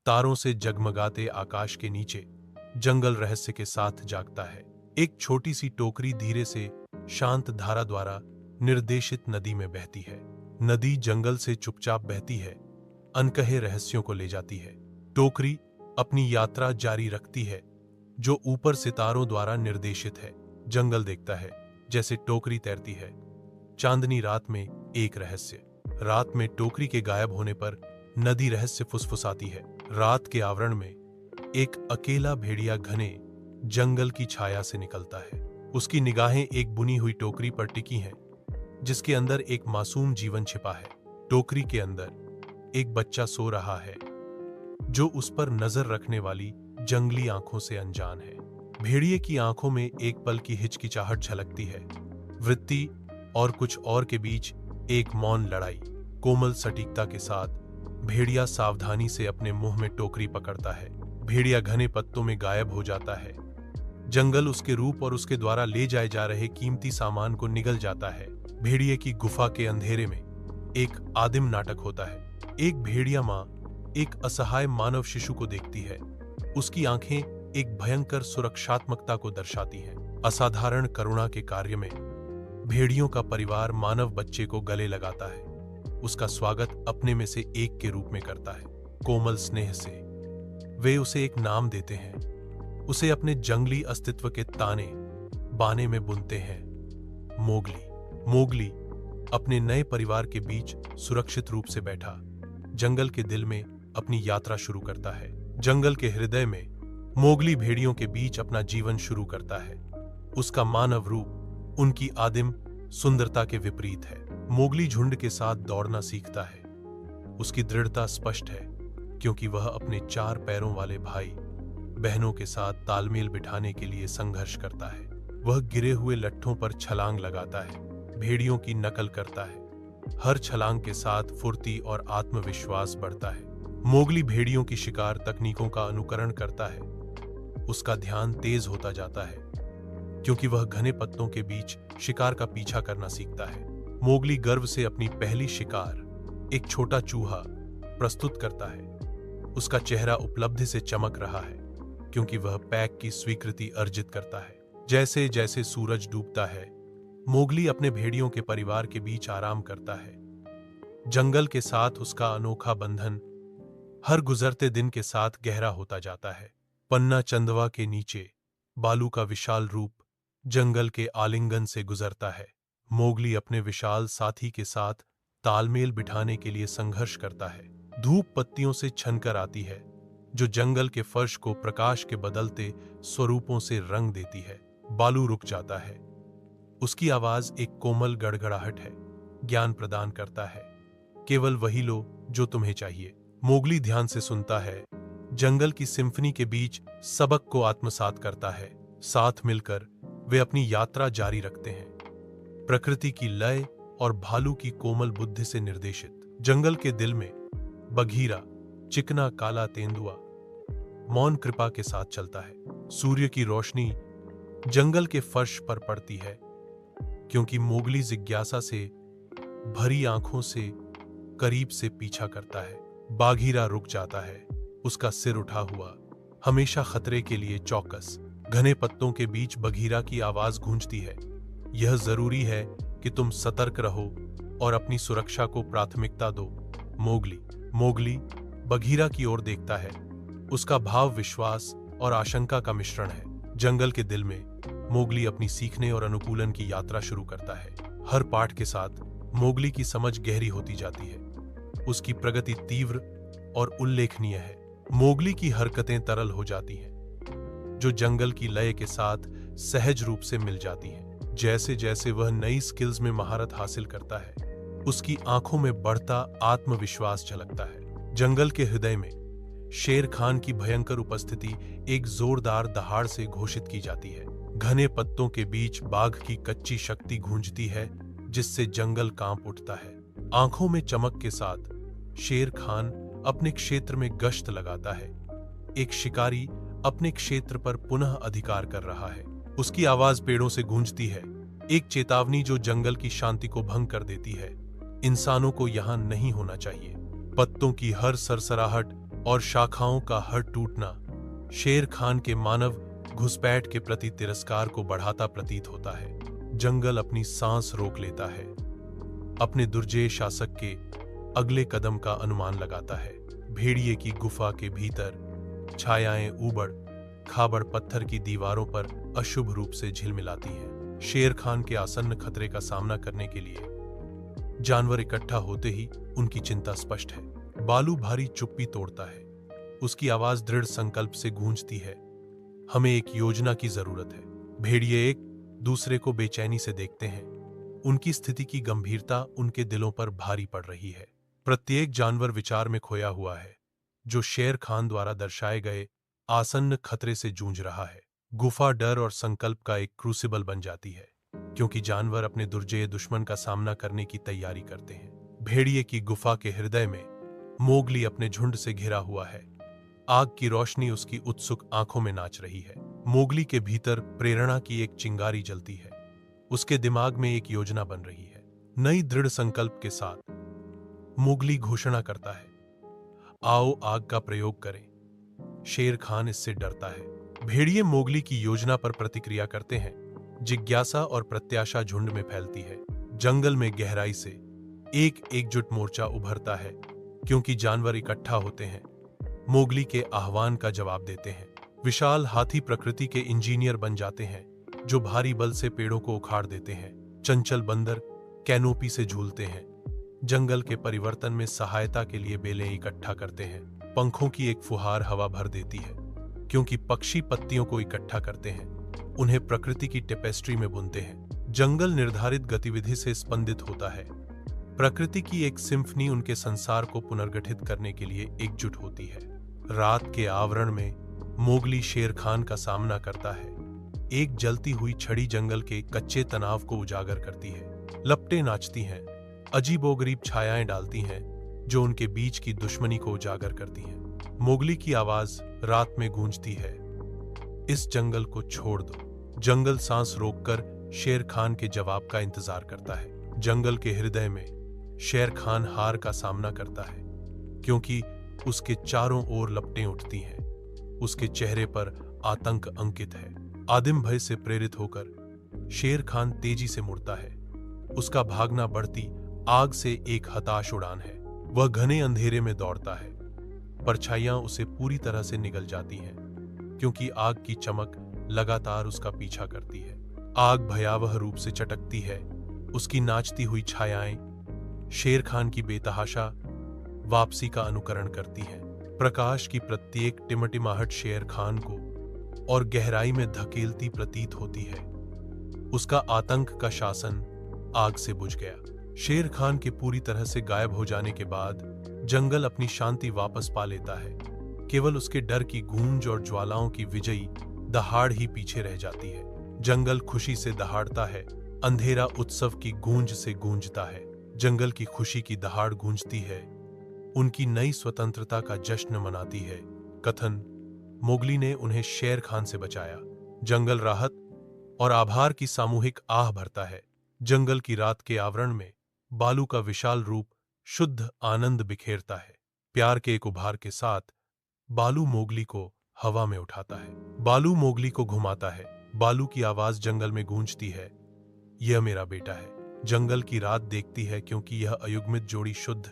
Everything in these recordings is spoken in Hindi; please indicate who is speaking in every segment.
Speaker 1: तारों से जगमगाते आकाश के नीचे जंगल रहस्य के साथ जागता है। एक छोटी सी टोकरी धीरे से शांत धारा द्वारा निर्देशित नदी में बहती है। नदी जंगल से चुपचाप बहती है, अनकहे रहस्यों को ले जाती है। टोकरी अपनी यात्रा जारी रखती है, जो ऊपर सितारों द्वारा निर्देशित है। जंगल देखता है जैसे टोकरी तैरती है। चांदनी रात में एक रहस्य। रात में टोकरी के गायब होने पर नदी रहस्य फुसफुसाती है। रात के आवरण में एक अकेला भेड़िया घने जंगल की छाया से निकलता है। उसकी निगाहें एक बुनी हुई टोकरी पर टिकी हैं, जिसके अंदर एक मासूम जीवन छिपा है। टोकरी के अंदर एक बच्चा सो रहा है, जो उस पर नजर रखने वाली जंगली आंखों से अनजान है। भेड़िए की आंखों में एक पल की हिचकिचाहट झलकती है। वृत्ति और कुछ और के बीच एक मौन लड़ाई। कोमल सटीकता के साथ भेड़िया सावधानी से अपने मुंह में टोकरी पकड़ता है। भेड़िया घने पत्तों में गायब हो जाता है। जंगल उसके रूप और उसके द्वारा ले जाए जा रहे कीमती सामान को निगल जाता है। भेड़िए की गुफा के अंधेरे में एक आदिम नाटक होता है। एक भेड़िया मां एक असहाय मानव शिशु को देखती है। उसकी आंखें एक भयंकर सुरक्षात्मकता को दर्शाती हैं। असाधारण करुणा के कार्य में भेड़ियों का परिवार मानव बच्चे को गले लगाता है, उसका स्वागत अपने में से एक के रूप में करता है। कोमल स्नेह से वे उसे एक नाम देते हैं, उसे अपने जंगली अस्तित्व के ताने बाने में बुनते हैं। मोगली। मोगली अपने नए परिवार के बीच सुरक्षित रूप से बैठा जंगल के दिल में अपनी यात्रा शुरू करता है। जंगल के हृदय में मोगली भेड़ियों के बीच अपना जीवन शुरू करता है। उसका मानव रूप उनकी आदिम सुंदरता के विपरीत है। मोगली झुंड के साथ दौड़ना सीखता है। उसकी दृढ़ता स्पष्ट है, क्योंकि वह अपने 4 पैरों वाले भाई बहनों के साथ तालमेल बिठाने के लिए संघर्ष करता है। वह गिरे हुए लट्ठों पर छलांग लगाता है, भेड़ियों की नकल करता है। हर छलांग के साथ फुर्ती और आत्मविश्वास बढ़ता है। मोगली भेड़ियों की शिकार तकनीकों का अनुकरण करता है। उसका ध्यान तेज होता जाता है, क्योंकि वह घने पत्तों के बीच शिकार का पीछा करना सीखता है। मोगली गर्व से अपनी पहली शिकार, एक छोटा चूहा, प्रस्तुत करता है। उसका चेहरा उपलब्धि से चमक रहा है, क्योंकि वह पैक की स्वीकृति अर्जित करता है। जैसे जैसे सूरज डूबता है, मोगली अपने भेड़ियों के परिवार के बीच आराम करता है। जंगल के साथ उसका अनोखा बंधन हर गुजरते दिन के साथ गहरा होता जाता है। पन्ना चंदवा के नीचे बालू का विशाल रूप जंगल के आलिंगन से गुजरता है। मोगली अपने विशाल साथी के साथ तालमेल बिठाने के लिए संघर्ष करता है। धूप पत्तियों से छनकर आती है, जो जंगल के फर्श को प्रकाश के बदलते स्वरूपों से रंग देती है। बालू रुक जाता है। उसकी आवाज एक कोमल गड़गड़ाहट है, ज्ञान प्रदान करता है। केवल वही लो जो तुम्हें चाहिए। मोगली ध्यान से सुनता है, जंगल की सिम्फनी के बीच सबक को आत्मसात करता है। साथ मिलकर वे अपनी यात्रा जारी रखते हैं, प्रकृति की लय और भालू की कोमल बुद्धि से निर्देशित। जंगल के दिल में बघीरा, चिकना काला तेंदुआ, मौन कृपा के साथ चलता है। सूर्य की रोशनी जंगल के फर्श पर पड़ती है, क्योंकि मोगली जिज्ञासा से भरी आंखों से करीब से पीछा करता है। बाघीरा रुक जाता है, उसका सिर उठा हुआ, हमेशा खतरे के लिए चौकस। घने पत्तों के बीच बघीरा की आवाज गूंजती है, यह जरूरी है कि तुम सतर्क रहो और अपनी सुरक्षा को प्राथमिकता दो। मोगली बघीरा की ओर देखता है। उसका भाव विश्वास और आशंका का मिश्रण है। जंगल के दिल में मोगली अपनी सीखने और अनुकूलन की यात्रा शुरू करता है। हर पाठ के साथ मोगली की समझ गहरी होती जाती है। उसकी प्रगति तीव्र और उल्लेखनीय है। मोगली की हरकतें तरल हो जाती हैं, जो जंगल की लय के साथ सहज रूप से मिल जाती हैं। जैसे जैसे वह नई स्किल्स में महारत हासिल करता है, उसकी आंखों में बढ़ता आत्मविश्वास झलकता है। जंगल के हृदय में शेर खान की भयंकर उपस्थिति एक जोरदार दहाड़ से घोषित की जाती है। घने पत्तों के बीच बाघ की कच्ची शक्ति गूंजती है, जिससे जंगल कांप उठता है। आंखों में चमक के साथ शेर खान अपने क्षेत्र में गश्त लगाता है। एक शिकारी अपने क्षेत्र पर पुनः अधिकार कर रहा है। उसकी आवाज पेड़ों से गूंजती है, एक चेतावनी जो जंगल की शांति को भंग कर देती है। इंसानों को यहां नहीं होना चाहिए। पत्तों की हर सरसराहट और शाखाओं का हर टूटना शेर खान के मानव घुसपैठ के प्रति तिरस्कार को बढ़ाता प्रतीत होता है। जंगल अपनी सांस रोक लेता है, अपने दुर्जेय शासक के अगले कदम का अनुमान लगाता है। भेड़िए की गुफा के भीतर छायाएं ऊबड़ खाबड़ पत्थर की दीवारों पर अशुभ रूप से झिलमिलाती हैं। शेर खान के आसन्न खतरे का सामना करने के लिए जानवर इकट्ठा होते ही उनकी चिंता स्पष्ट है। बालू भारी चुप्पी तोड़ता है, उसकी आवाज दृढ़ संकल्प से गूंजती है। हमें एक योजना की जरूरत है। भेड़िए एक दूसरे को बेचैनी से देखते हैं, उनकी स्थिति की गंभीरता उनके दिलों पर भारी पड़ रही है। प्रत्येक जानवर विचार में खोया हुआ है, जो शेर खान द्वारा दर्शाए गए आसन्न खतरे से जूझ रहा है। गुफा डर और संकल्प का एक क्रूसिबल बन जाती है, क्योंकि जानवर अपने दुर्जेय दुश्मन का सामना करने की तैयारी करते हैं। भेड़िए की गुफा के हृदय में मोगली अपने झुंड से घिरा हुआ है। आग की रोशनी उसकी उत्सुक आंखों में नाच रही है। मोगली के भीतर प्रेरणा की एक चिंगारी जलती है, उसके दिमाग में एक योजना बन रही है। नई दृढ़ संकल्प के साथ मोगली घोषणा करता है, आओ आग का प्रयोग करें। शेर खान इससे डरता है। भेड़िए मोगली की योजना पर प्रतिक्रिया करते हैं। जिज्ञासा और प्रत्याशा झुंड में फैलती है। जंगल में गहराई से एक एकजुट मोर्चा उभरता है, क्योंकि जानवर इकट्ठा होते हैं, मोगली के आह्वान का जवाब देते हैं। विशाल हाथी प्रकृति के इंजीनियर बन जाते हैं, जो भारी बल से पेड़ों को उखाड़ देते हैं। चंचल बंदर कैनोपी से झूलते हैं, जंगल के परिवर्तन में सहायता के लिए बेलें इकट्ठा करते हैं। पंखों की एक फुहार हवा भर देती है, क्योंकि पक्षी पत्तियों को इकट्ठा करते हैं, उन्हें प्रकृति की टेपेस्ट्री में बुनते हैं। जंगल निर्धारित गतिविधि से स्पंदित होता है। प्रकृति की एक सिम्फनी उनके संसार को पुनर्गठित करने के लिए एकजुट होती है। रात के आवरण में मोगली शेर खान का सामना करता है। एक जलती हुई छड़ी जंगल के कच्चे तनाव को उजागर करती है। लपटें नाचती हैं, अजीबोगरीब छायाएं डालती हैं, जो उनके बीच की दुश्मनी को उजागर करती हैं। मोगली की आवाज रात में गूंजती है, इस जंगल को छोड़ दो। जंगल सांस रोककर शेर खान के जवाब का इंतजार करता है। जंगल के हृदय में शेर खान हार का सामना करता है, क्योंकि उसके चारों ओर लपटें उठती हैं। उसके चेहरे पर आतंक अंकित है। आदिम भय से प्रेरित होकर शेर खान तेजी से मुड़ता है। उसका भागना बढ़ती आग से एक हताश उड़ान है। वह घने अंधेरे में दौड़ता है, परछाइयां उसे पूरी तरह से निगल जाती हैं, क्योंकि आग की चमक लगातार उसका पीछा करती है। आग भयावह रूप से चटकती है, उसकी नाचती हुई छायाएं शेर खान की बेतहाशा वापसी का अनुकरण करती हैं। प्रकाश की प्रत्येक टिमटिमाहट शेर खान को और गहराई में धकेलती प्रतीत होती है। उसका आतंक का शासन आग से बुझ गया। शेर खान के पूरी तरह से गायब हो जाने के बाद जंगल अपनी शांति वापस पा लेता है। केवल उसके डर की गूंज और ज्वालाओं की विजयी दहाड़ ही पीछे रह जाती है। जंगल खुशी से दहाड़ता है, अंधेरा उत्सव की गूंज से गूंजता है। जंगल की खुशी की दहाड़ गूंजती है, उनकी नई स्वतंत्रता का जश्न मनाती है। कथन, मोगली ने उन्हें शेर खान से बचाया। जंगल राहत और आभार की सामूहिक आह भरता है। जंगल की रात के आवरण में बालू का विशाल रूप शुद्ध आनंद बिखेरता है। प्यार के एक उभार के साथ बालू मोगली को हवा में उठाता है। बालू मोगली को घुमाता है। बालू की आवाज जंगल में गूंजती है, यह मेरा बेटा है। जंगल की रात देखती है, क्योंकि यह अयुग्मित जोड़ी शुद्ध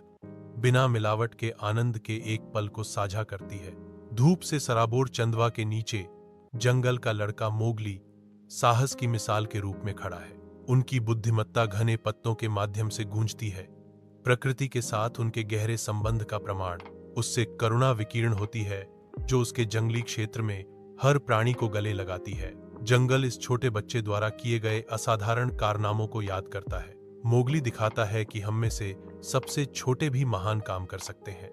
Speaker 1: बिना मिलावट के आनंद के एक पल को साझा करती है। धूप से सराबोर चंदवा के नीचे जंगल का लड़का मोगली साहस की मिसाल के रूप में खड़ा है। उनकी बुद्धिमत्ता घने पत्तों के माध्यम से गूंजती है। प्रकृति के साथ उनके गहरे संबंध का प्रमाण। उससे करुणा विकीर्ण होती है, जो उसके जंगली क्षेत्र में हर प्राणी को गले लगाती है। जंगल इस छोटे बच्चे द्वारा किए गए असाधारण कारनामों को याद करता है। मोगली दिखाता है कि हम में से सबसे छोटे भी महान काम कर सकते हैं।